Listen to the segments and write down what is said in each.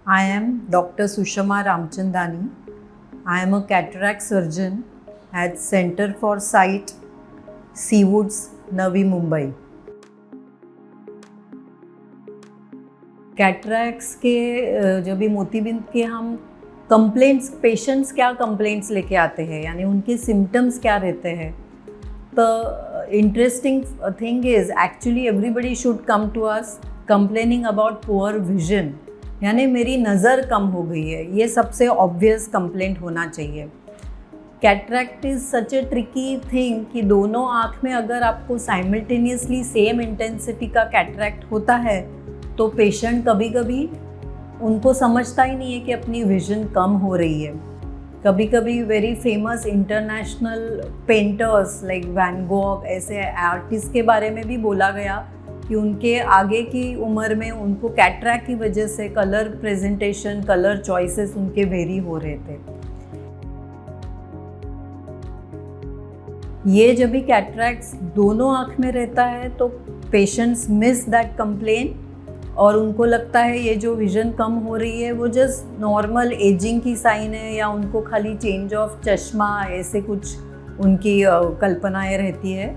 I am Dr. Sushma Ramchandani. I am a cataract surgeon at Center for Sight, Seawoods, Navi Mumbai. कैटरैक्स के जब भी मोतीबिंद के हम complaints, patients क्या complaints लेके आते हैं, यानी उनके सिम्टम्स क्या रहते हैं. The interesting thing is actually everybody should come to us complaining about poor vision, यानी मेरी नज़र कम हो गई है. ये सबसे ऑब्वियस कंप्लेंट होना चाहिए. Cataract is such A tricky thing कि दोनों आँख में अगर आपको साइमल्टेनियसली सेम इंटेंसिटी का कैटरैक्ट होता है तो पेशेंट कभी कभी उनको समझता ही नहीं है कि अपनी विजन कम हो रही है. कभी कभी very famous international painters like when Gogh, ऐसे आर्टिस्ट के बारे में भी बोला गया कि उनके आगे की उम्र में उनको कैटरैक्ट की वजह से कलर प्रेजेंटेशन, कलर चॉइसेस उनके वेरी हो रहे थे. ये जब भी कैटरैक्ट्स दोनों आँख में रहता है तो पेशेंट्स मिस दैट कंप्लेन और उनको लगता है ये जो विज़न कम हो रही है वो जस्ट नॉर्मल एजिंग की साइन है, या उनको खाली चेंज ऑफ चश्मा, ऐसे कुछ उनकी कल्पनाएं रहती है.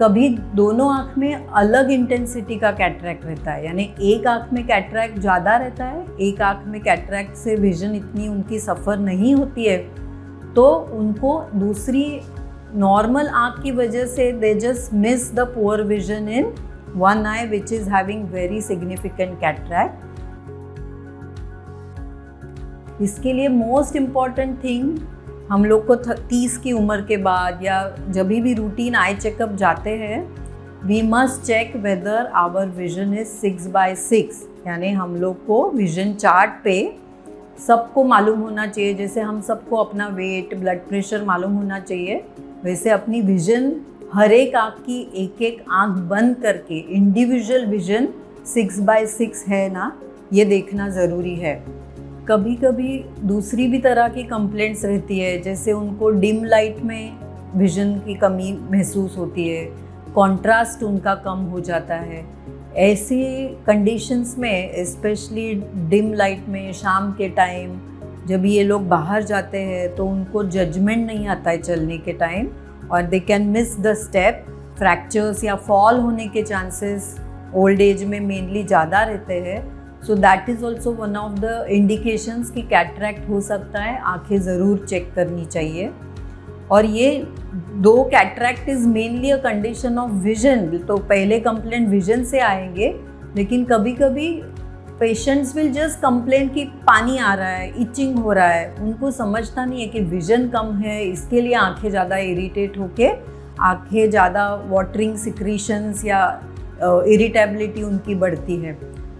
कभी दोनों आँख में अलग इंटेंसिटी का कैटरैक्ट रहता है, यानी एक आँख में कैटरैक्ट ज़्यादा रहता है, एक आँख में कैटरैक्ट से विज़न इतनी उनकी सफ़र नहीं होती है, तो उनको दूसरी नॉर्मल आँख की वजह से they just miss the poor vision in one eye which is having very significant cataract. इसके लिए मोस्ट इम्पॉर्टेंट थिंग, हम लोग को 30 की उम्र के बाद या जब भी रूटीन आई चेकअप जाते हैं, we must check whether our vision is 6/6, यानी हम लोग को विजन चार्ट पे सबको मालूम होना चाहिए. जैसे हम सबको अपना वेट, ब्लड प्रेशर मालूम होना चाहिए, वैसे अपनी विजन हर एक आँख की एक एक आँख बंद करके इंडिविजुअल विजन 6/6 है ना, ये देखना ज़रूरी है. कभी कभी दूसरी भी तरह की कंप्लेंट्स रहती है, जैसे उनको डिम लाइट में विजन की कमी महसूस होती है, कंट्रास्ट उनका कम हो जाता है. ऐसी कंडीशंस में स्पेशली डिम लाइट में शाम के टाइम जब ये लोग बाहर जाते हैं तो उनको जजमेंट नहीं आता है चलने के टाइम, और they can miss the step. Fractures या फॉल होने के चांसेस ओल्ड एज में मेनली ज़्यादा रहते हैं. So that is also one of the indications कि कैटरैक्ट हो सकता है. आंखें ज़रूर चेक करनी चाहिए. और ये दो cataract is mainly a condition of vision, तो पहले कंप्लेंट विजन से आएंगे, लेकिन कभी कभी पेशेंट्स विल जस्ट कंप्लेन कि पानी आ रहा है, इचिंग हो रहा है. उनको समझता नहीं है कि विजन कम है, इसके लिए आंखें ज़्यादा इरिटेट होके आंखें ज़्यादा वाटरिंग सिक्रीशंस या इरिटेबिलिटी उनकी बढ़ती है.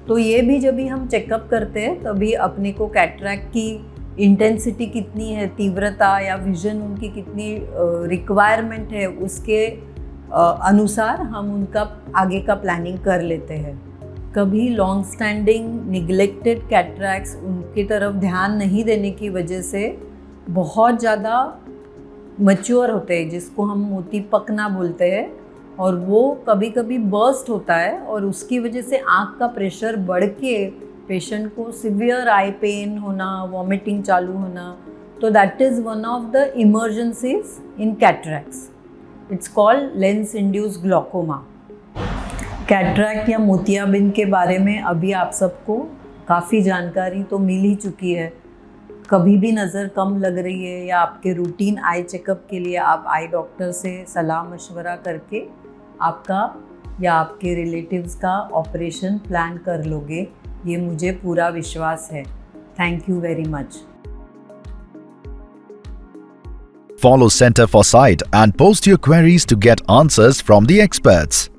तो ये भी जब भी हम चेकअप करते हैं तभी अपने को कैटरैक्ट की इंटेंसिटी कितनी है, तीव्रता या विजन उनकी कितनी रिक्वायरमेंट है, उसके अनुसार हम उनका आगे का प्लानिंग कर लेते हैं. कभी लॉन्ग स्टैंडिंग निगलेक्टेड कैटरैक्ट्स, उनकी तरफ ध्यान नहीं देने की वजह से बहुत ज़्यादा मैच्योर होते हैं, जिसको हम मोती पकना बोलते हैं, और वो कभी कभी बर्स्ट होता है और उसकी वजह से आँख का प्रेशर बढ़ के पेशेंट को सिवियर आई पेन होना, वॉमिटिंग चालू होना. तो that is one of the emergencies in cataracts. It's called lens induced glaucoma. Cataract या मोतियाबिंद के बारे में अभी आप सबको काफ़ी जानकारी तो मिल ही चुकी है. कभी भी नज़र कम लग रही है या आपके रूटीन आई चेकअप के लिए आप आई डॉक्टर से सलाह मशवरा करके आपका या आपके रिलेटिव्स का ऑपरेशन प्लान कर लोगे, ये मुझे पूरा विश्वास है. Thank you very much. Follow Center for Sight and post your queries to get answers from the experts.